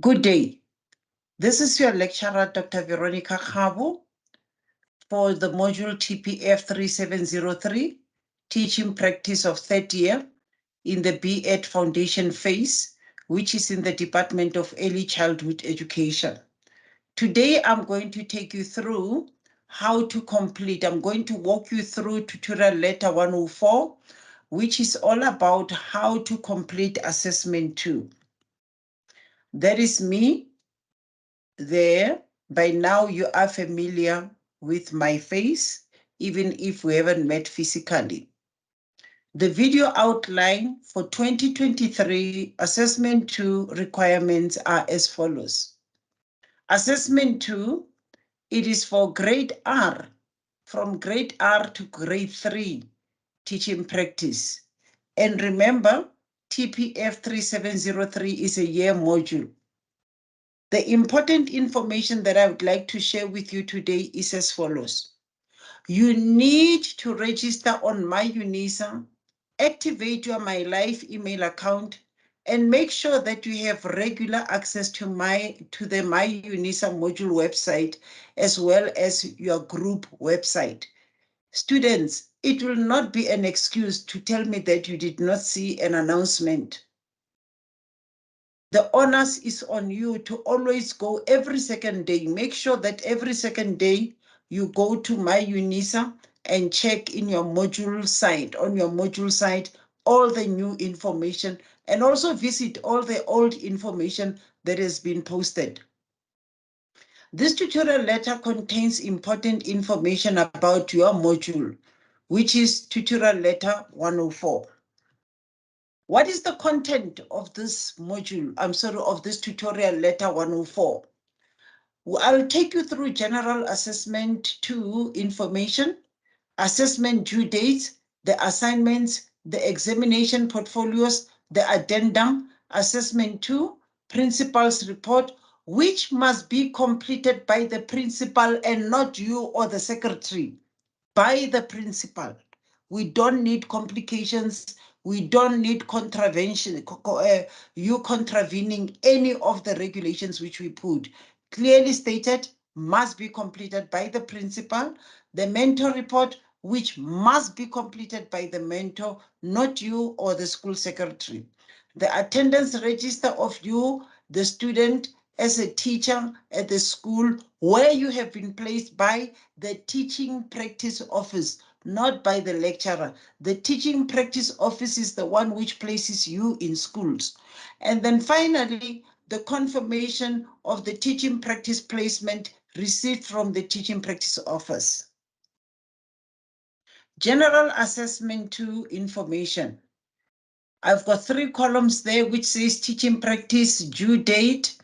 Good day. This is your lecturer, Dr. Veronica Kgabo, for the module TPF3703, Teaching Practice of Third Year in the b.ED Foundation phase, which is in the Department of Early Childhood Education. Today, I'm going to take you through how to complete. I'm going to walk you through tutorial letter 104, which is all about how to complete assessment 2. That is me there. By now, you are familiar with my face, even if we haven't met physically. The video outline for 2023 Assessment 2 requirements are as follows. Assessment 2, it is for grade R, from grade R to grade 3, teaching practice. And remember, TPF3703 is a year module. The important information that I would like to share with you today is as follows. You need to register on MyUnisa, activate your My Life email account, and make sure that you have regular access to the MyUnisa module website, as well as your group website. Students, it will not be an excuse to tell me that you did not see an announcement. The onus is on you to always go every second day. Make sure that every second day you go to MyUnisa and check in your module site, on your module site, all the new information, and also visit all the old information that has been posted. This tutorial letter contains important information about your module, which is tutorial letter 104. What is the content of this module? Of this tutorial letter 104. I'll take you through general assessment 2 information, assessment due dates, the assignments, the examination portfolios, the addendum, assessment 2, principal's report, which must be completed by the principal and not you or the secretary, by the principal. We don't need complications. We don't need contravention, you contravening any of the regulations which we put. Clearly stated, must be completed by the principal. The mentor report, which must be completed by the mentor, not you or the school secretary. The attendance register of you, the student, as a teacher at the school where you have been placed by the teaching practice office, not by the lecturer. The teaching practice office is the one which places you in schools. And then finally, the confirmation of the teaching practice placement received from the teaching practice office. General assessment 2 information. I've got 3 columns there which says teaching practice, due date,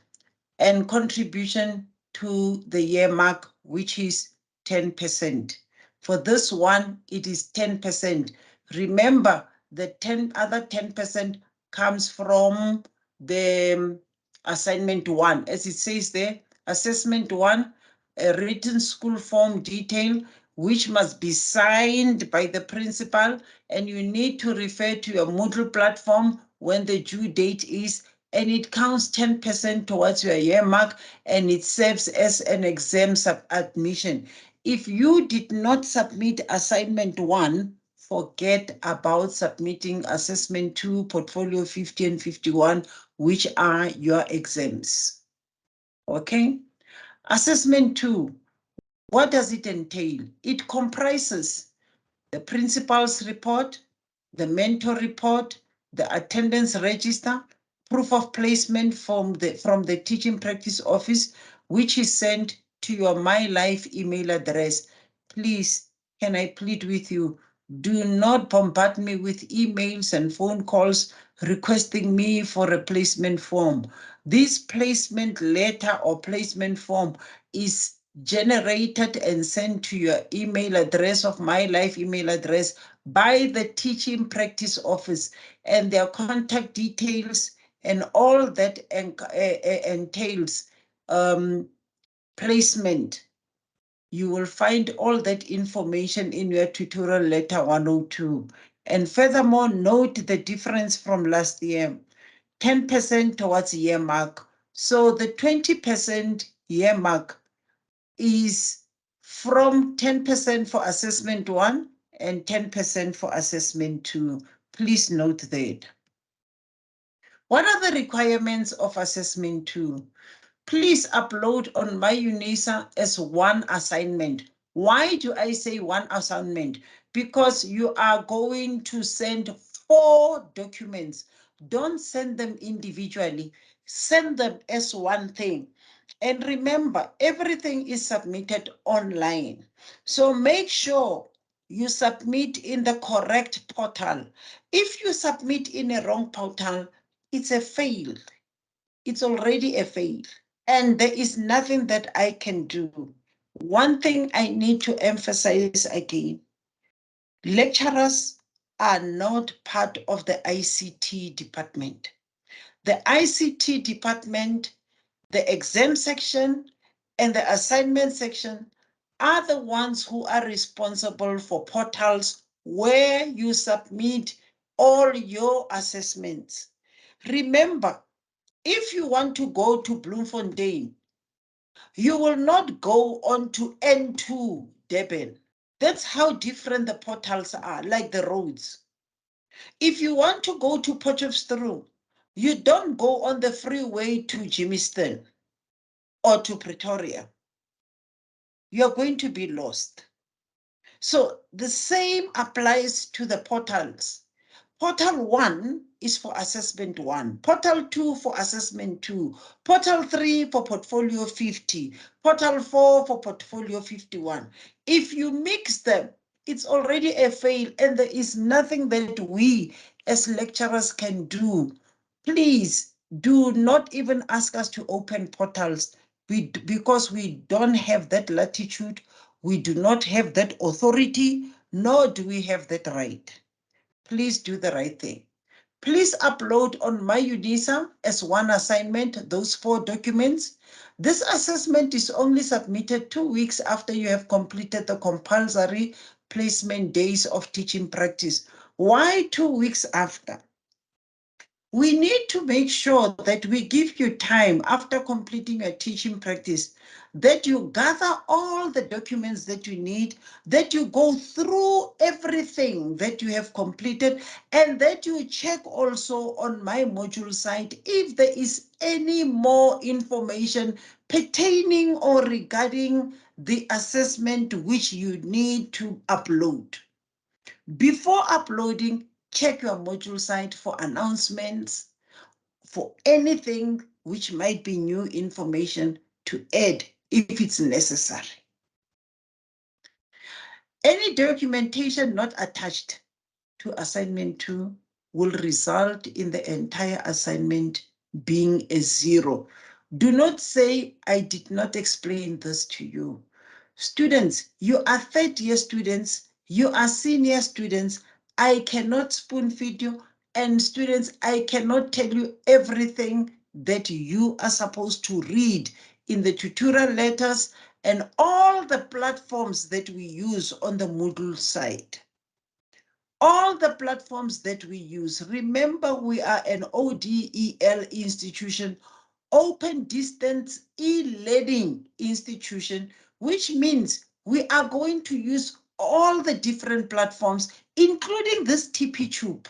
and contribution to the year mark, which is 10%. For this one, it is 10%. Remember, the other 10% comes from the assignment 1. As it says there, assessment 1, a written school form detail, which must be signed by the principal, and you need to refer to your Moodle platform when the due date is, and it counts 10% towards your year mark, and it serves as an exam admission. If you did not submit assignment 1, forget about submitting assessment 2, portfolio 50 and 51, which are your exams. Okay? Assessment 2, what does it entail? It comprises the principal's report, the mentor report, the attendance register, proof of placement from the teaching practice office, which is sent to your My Life email address. Please, can I plead with you, do not bombard me with emails and phone calls requesting me for a placement form. This placement letter or placement form is generated and sent to your email address of My Life email address by the teaching practice office, and their contact details and all that entails placement. You will find all that information in your tutorial letter 102. And furthermore, note the difference from last year. 10% towards year mark. So the 20% year mark is from 10% for assessment 1 and 10% for assessment 2. Please note that. What are the requirements of assessment 2? Please upload on my UNISA as one assignment. Why do I say one assignment? Because you are going to send 4 documents. Don't send them individually. Send them as one thing. And remember, everything is submitted online. So make sure you submit in the correct portal. If you submit in a wrong portal, it's a fail. It's already a fail. And there is nothing that I can do. One thing I need to emphasize again, lecturers are not part of the ICT department. The ICT department, the exam section, and the assignment section are the ones who are responsible for portals where you submit all your assessments. Remember, if you want to go to Bloemfontein, you will not go on to N2 Durban. That's how different the portals are, like the roads. If you want to go to Potchefstroom, you don't go on the freeway to Germiston or to Pretoria. You're going to be lost. So the same applies to the portals. Portal 1 is for assessment 1, portal 2 for assessment 2, portal 3 for portfolio 50, portal 4 for portfolio 51. If you mix them, it's already a fail, and there is nothing that we as lecturers can do. Please do not even ask us to open portals because we don't have that latitude, we do not have that authority, nor do we have that right. Please do the right thing. Please upload on my UNISA as one assignment those 4 documents. This assessment is only submitted 2 weeks after you have completed the compulsory placement days of teaching practice. Why 2 weeks after? We need to make sure that we give you time after completing your teaching practice, that you gather all the documents that you need, that you go through everything that you have completed, and that you check also on my module site if there is any more information pertaining or regarding the assessment which you need to upload. Before uploading, check your module site for announcements, for anything which might be new information to add if it's necessary. Any documentation not attached to assignment 2 will result in the entire assignment being a 0. Do not say, I did not explain this to you. Students, you are third-year students, you are senior students. I cannot spoon feed you. And students, I cannot tell you everything that you are supposed to read in the tutorial letters and all the platforms that we use on the Moodle site. All the platforms that we use. Remember, we are an ODEL institution, open distance e-learning institution, which means we are going to use all the different platforms, including this TP-Tube.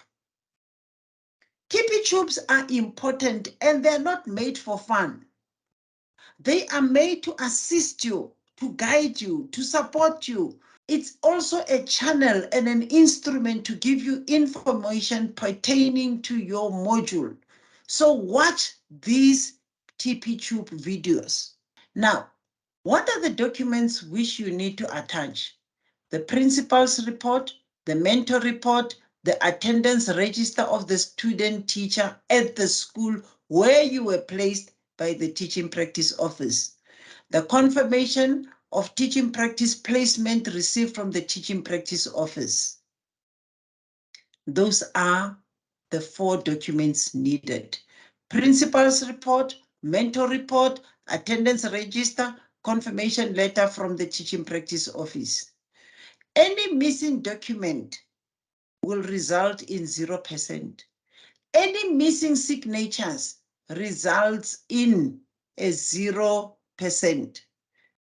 TP-Tubes are important, and they're not made for fun. They are made to assist you, to guide you, to support you. It's also a channel and an instrument to give you information pertaining to your module. So watch these TP-Tube videos. Now, what are the documents which you need to attach? The principal's report, the mentor report, the attendance register of the student teacher at the school where you were placed by the teaching practice office, the confirmation of teaching practice placement received from the teaching practice office. Those are the 4 documents needed. Principal's report, mentor report, attendance register, confirmation letter from the teaching practice office. Any missing document will result in 0%. Any missing signatures results in a 0%.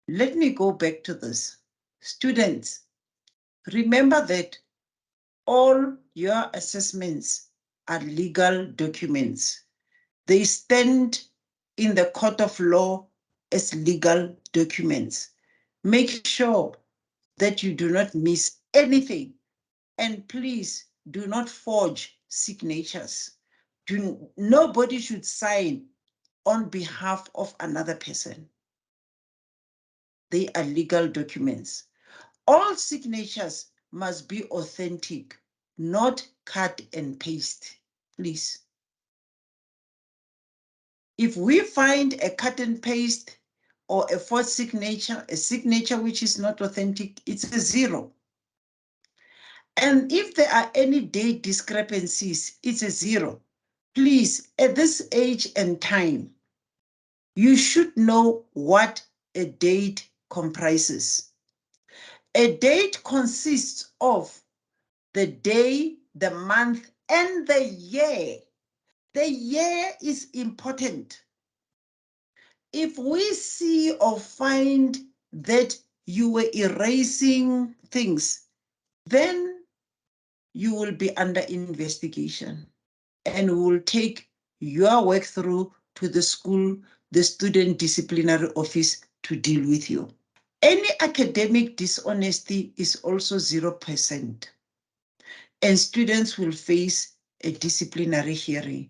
Let me go back to this. Students, remember that all your assessments are legal documents. They stand in the court of law as legal documents. Make sure that you do not miss anything. And please do not forge signatures. Nobody should sign on behalf of another person. They are legal documents. All signatures must be authentic, not cut and paste, please. If we find a cut and paste or a forged signature, a signature which is not authentic, it's a 0. And if there are any date discrepancies, it's a 0. Please, at this age and time, you should know what a date comprises. A date consists of the day, the month, and the year. The year is important. If we see or find that you were erasing things, then you will be under investigation and we will take your work through to the school, the student disciplinary office to deal with you. Any academic dishonesty is also 0%, and students will face a disciplinary hearing.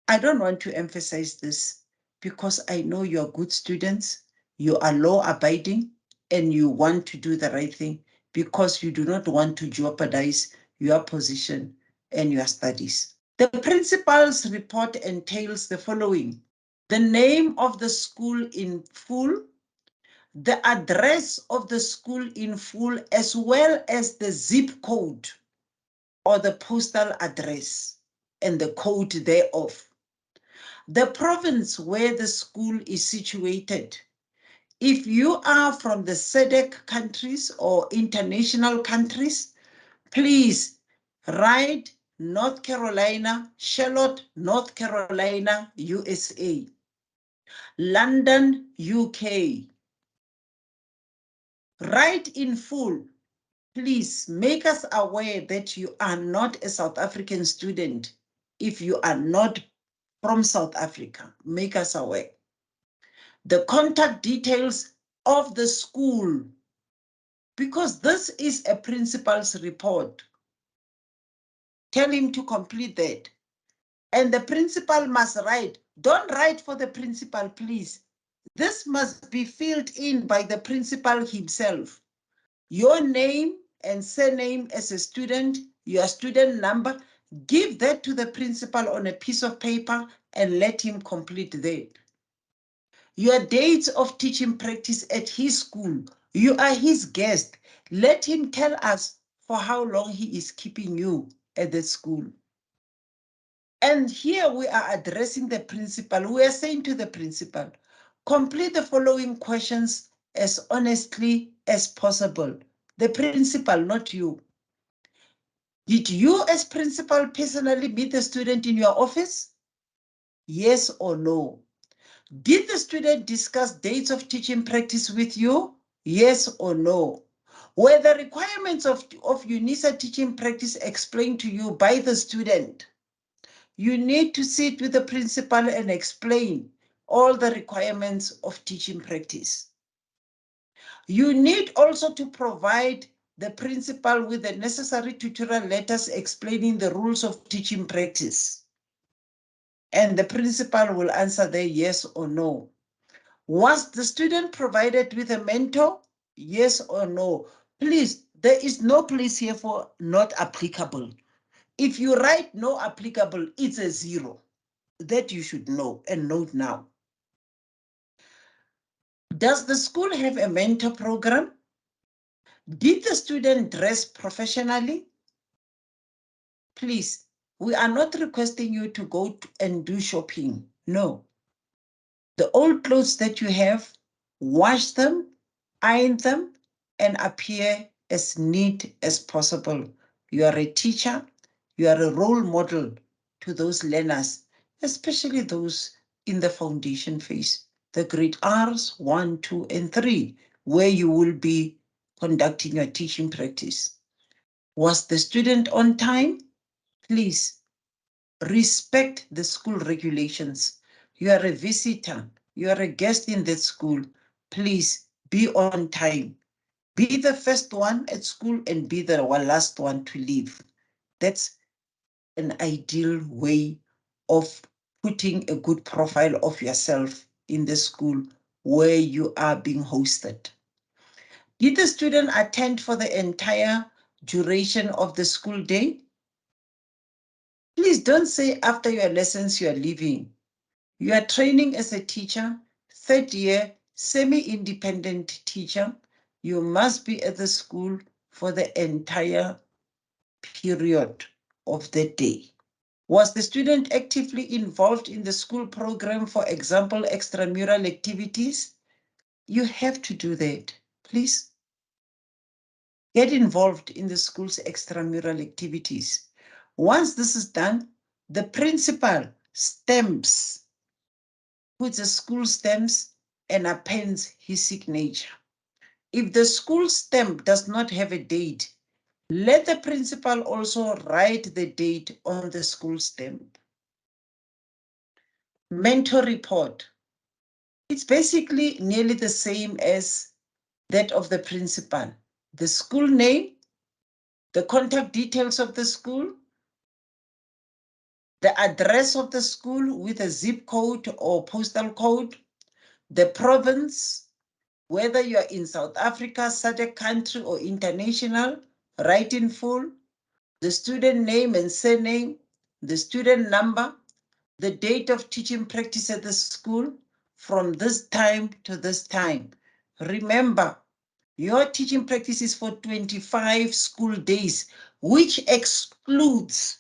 I don't want to emphasize this because I know you're good students, you are law-abiding, and you want to do the right thing because you do not want to jeopardize your position and your studies. The principal's report entails the following: the name of the school in full, the address of the school in full, as well as the zip code or the postal address and the code thereof. The province where the school is situated. If you are from the SADC countries or international countries, please write North Carolina, Charlotte, North Carolina, USA, London, UK. Write in full. Please make us aware that you are not a South African student. If you are not from South Africa, make us aware. The contact details of the school, because this is a principal's report. Tell him to complete that. And the principal must write. Don't write for the principal, please. This must be filled in by the principal himself. Your name and surname as a student, your student number, give that to the principal on a piece of paper and let him complete that. Your dates of teaching practice at his school, you are his guest. Let him tell us for how long he is keeping you at the school. And here we are addressing the principal. We are saying to the principal, complete the following questions as honestly as possible. The principal, not you. Did you as principal personally meet the student in your office? Yes or no? Did the student discuss dates of teaching practice with you? Yes or no? Were the requirements of UNISA teaching practice explained to you by the student? You need to sit with the principal and explain all the requirements of teaching practice. You need also to provide the principal with the necessary tutorial letters explaining the rules of teaching practice. And the principal will answer the yes or no. Was the student provided with a mentor? Yes or no? Please, there is no place here for not applicable. If you write no applicable, it's a 0. That you should know and note now. Does the school have a mentor program? Did the student dress professionally? Please, we are not requesting you to go and do shopping. No. The old clothes that you have, wash them, iron them, and appear as neat as possible. You are a teacher. You are a role model to those learners, especially those in the foundation phase. the grade R's 1, 2, and 3, where you will be conducting your teaching practice. Was the student on time? Please respect the school regulations. You are a visitor. You are a guest in that school. Please be on time. Be the first one at school and be the last one to leave. That's an ideal way of putting a good profile of yourself in the school where you are being hosted. Did the student attend for the entire duration of the school day? Please don't say after your lessons you are leaving. You are training as a teacher, third year, semi-independent teacher. You must be at the school for the entire period of the day. Was the student actively involved in the school program, for example, extramural activities? You have to do that, please. Get involved in the school's extramural activities. Once this is done, the principal stamps, puts the school stamps and appends his signature. If the school stamp does not have a date, let the principal also write the date on the school stamp. Mentor report. It's basically nearly the same as that of the principal. The school name, the contact details of the school, the address of the school with a zip code or postal code, the province, whether you are in South Africa, SADC country, or international, write in full, the student name and surname, the student number, the date of teaching practice at the school from this time to this time. Remember, your teaching practice is for 25 school days, which excludes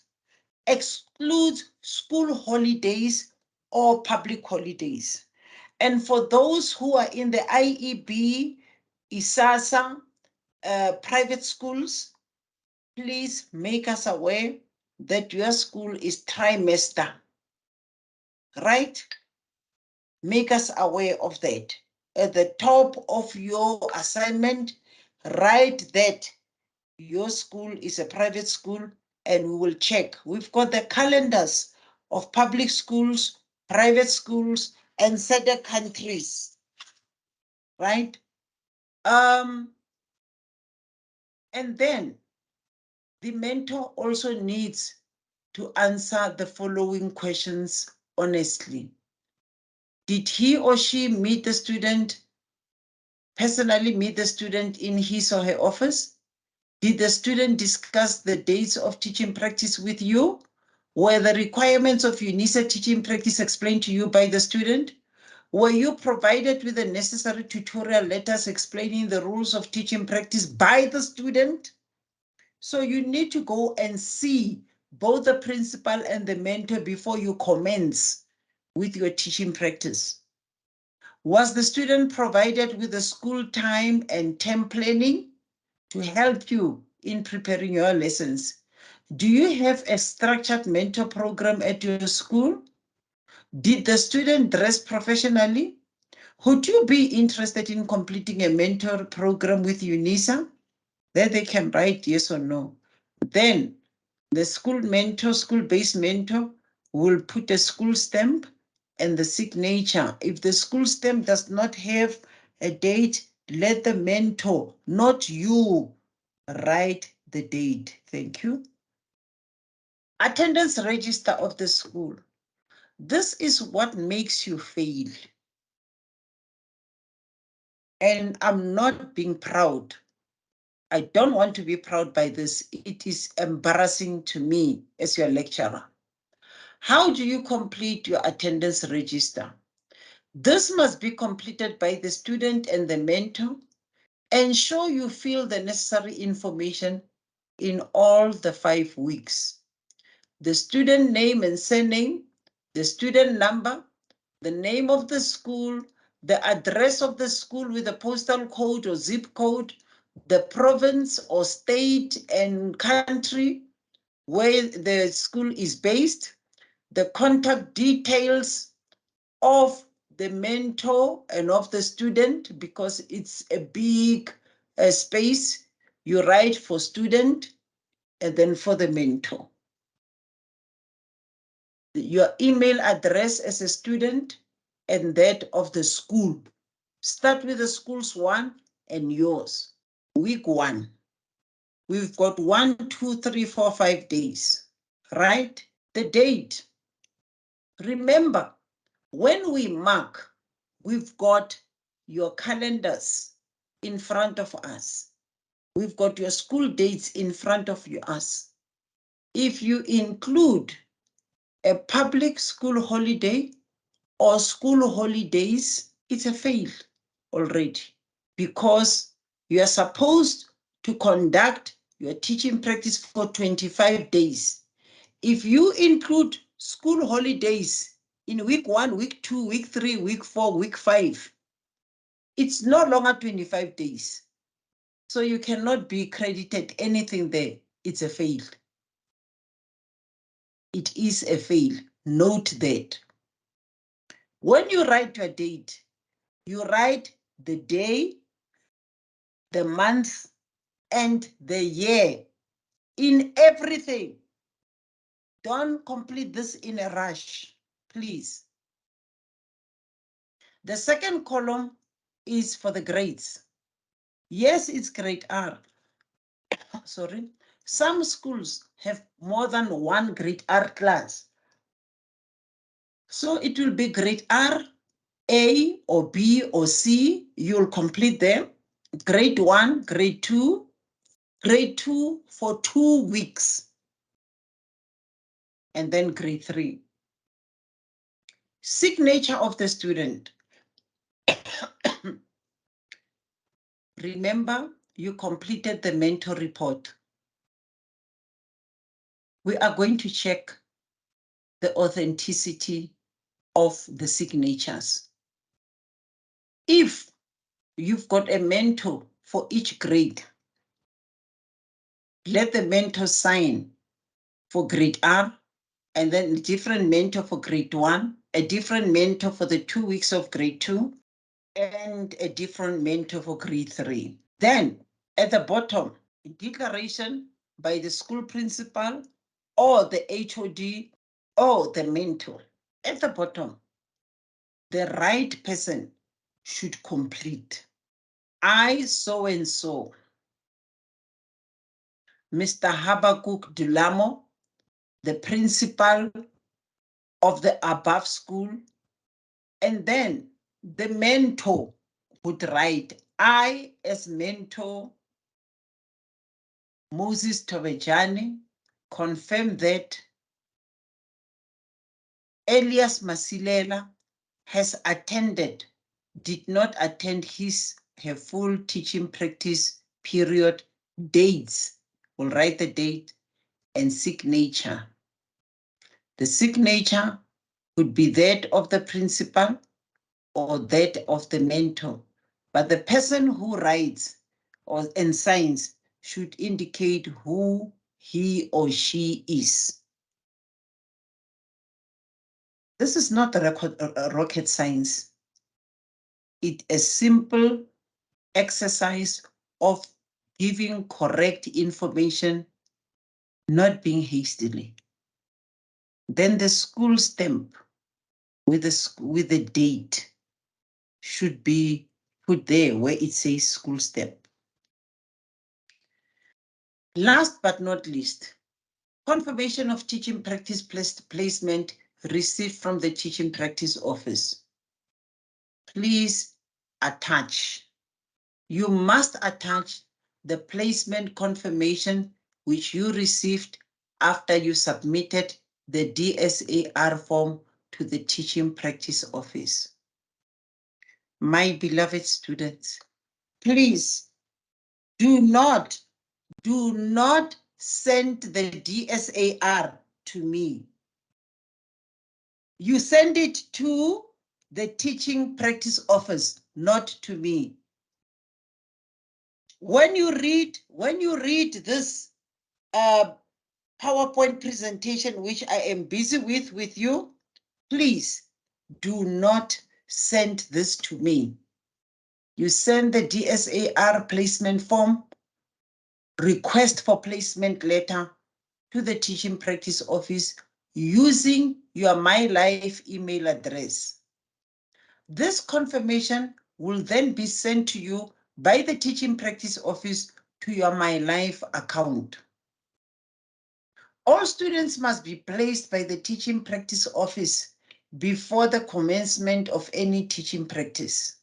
school holidays or public holidays. And for those who are in the IEB, ISASA, private schools, please make us aware that your school is trimester, right? Make us aware of that. At the top of your assignment, write that your school is a private school and we will check. We've got the calendars of public schools, private schools, and SADC countries, right? And then the mentor also needs to answer the following questions honestly. Did he or she meet the student, personally meet the student in his or her office? Did the student discuss the dates of teaching practice with you? Were the requirements of UNISA teaching practice explained to you by the student? Were you provided with the necessary tutorial letters explaining the rules of teaching practice by the student? So you need to go and see both the principal and the mentor before you commence with your teaching practice. Was the student provided with the school time and term planning to help you in preparing your lessons? Do you have a structured mentor program at your school? Did the student dress professionally? Would you be interested in completing a mentor program with UNISA? There they can write yes or no. Then the school mentor, school-based mentor, will put a school stamp and the signature. If the school stamp does not have a date, let the mentor, not you, write the date. Thank you. Attendance register of the school. This is what makes you fail. And I'm not being proud. I don't want to be proud by this. It is embarrassing to me as your lecturer. How do you complete your attendance register? This must be completed by the student and the mentor. Ensure you fill the necessary information in all the 5 weeks. The student name and surname, the student number, the name of the school, the address of the school with a postal code or zip code, the province or state and country where the school is based, the contact details of the mentor and of the student, because it's a big space. You write for student and then for the mentor. Your email address as a student and that of the school. Start with the school's one and yours. Week 1. We've got 1, 2, 3, 4, 5 days, right? The date. Remember, when we mark, we've got your calendars in front of us. We've got your school dates in front of us. If you include a public school holiday or school holidays, it's a fail already, because you are supposed to conduct your teaching practice for 25 days. If you include school holidays in week 1, week 2, week 3, week 4, week 5, it's no longer 25 days. So you cannot be credited anything there. It's a fail. It is a fail. Note that. When you write your date, you write the day, the month, and the year in everything. Don't complete this in a rush, please. The second column is for the grades. Yes, it's grade R. Sorry. Some schools have more than one grade R class. So it will be grade R, A or B or C. You'll complete them. Grade 1, grade 2, grade 2 for 2 weeks. And then grade 3. Signature of the student. Remember, you completed the mentor report. We are going to check the authenticity of the signatures. If you've got a mentor for each grade, let the mentor sign for grade R, and then a different mentor for grade 1, a different mentor for the 2 weeks of grade 2, and a different mentor for grade 3. Then at the bottom, a declaration by the school principal or the HOD or the mentor. At the bottom, the right person should complete. I so and so, Mr. Habakuk Dulamo, the principal of the above school, and then the mentor would write, I as mentor, Moses Tovejani, confirm that Elias Masilela has attended, did not attend her full teaching practice period, dates. We'll write the date and signature. The signature would be that of the principal or that of the mentor, but the person who writes and signs should indicate who he or she is. This is not a rocket science. It's a simple exercise of giving correct information, not being hastily. Then the school stamp with the date should be put there where it says school stamp. Last but not least, confirmation of teaching practice placement received from the teaching practice office. Please attach. You must attach the placement confirmation which you received after you submitted the DSAR form to the teaching practice office. My beloved students, please do not send the DSAR to me. You send it to the teaching practice office, not to me. When you read this PowerPoint presentation, which I am busy with you, please do not send this to me. You send the DSAR placement form, request for placement letter to the teaching practice office using your MyLife email address. This confirmation will then be sent to you by the teaching practice office to your MyLife account. All students must be placed by the teaching practice office before the commencement of any teaching practice.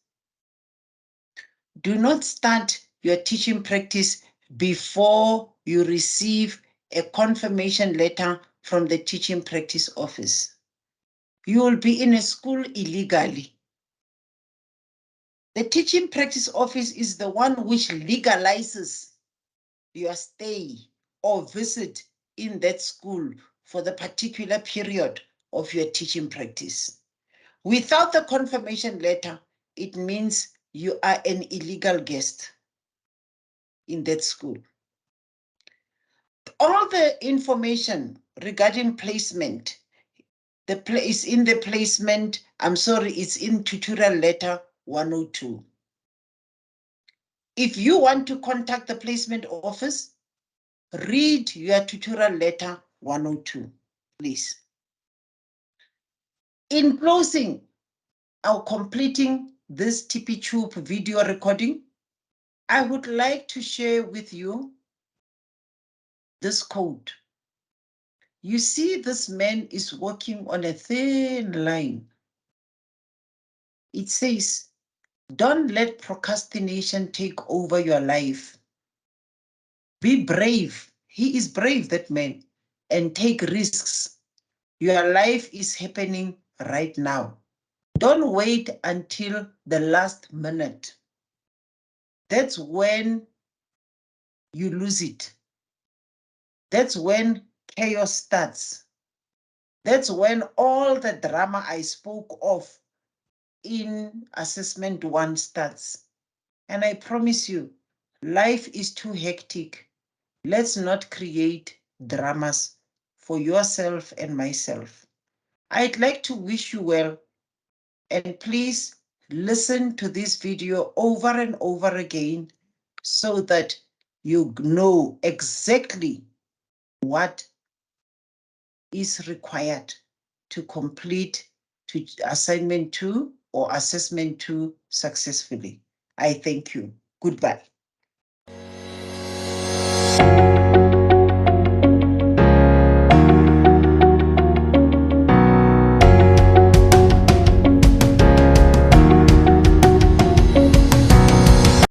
Do not start your teaching practice before you receive a confirmation letter from the teaching practice office. You will be in a school illegally. The teaching practice office is the one which legalizes your stay or visit in that school for the particular period of your teaching practice. Without the confirmation letter, it means you are an illegal guest in that school. All the information regarding placement, the place in the placement, it's in tutorial letter 102. If you want to contact the placement office, read your tutorial letter 102, please. In closing, or completing this TP Tube video recording, I would like to share with you this quote. You see, this man is walking on a thin line. It says, don't let procrastination take over your life. Be brave. He is brave, that man, and take risks. Your life is happening right now. Don't wait until the last minute. That's when you lose it. That's when chaos starts. That's when all the drama I spoke of in assessment 1 starts. And I promise you, life is too hectic. Let's not create dramas for yourself and myself. I'd like to wish you well, and please listen to this video over and over again so that you know exactly what is required to complete to assignment 2 or assessment 2 successfully. I thank you. Goodbye.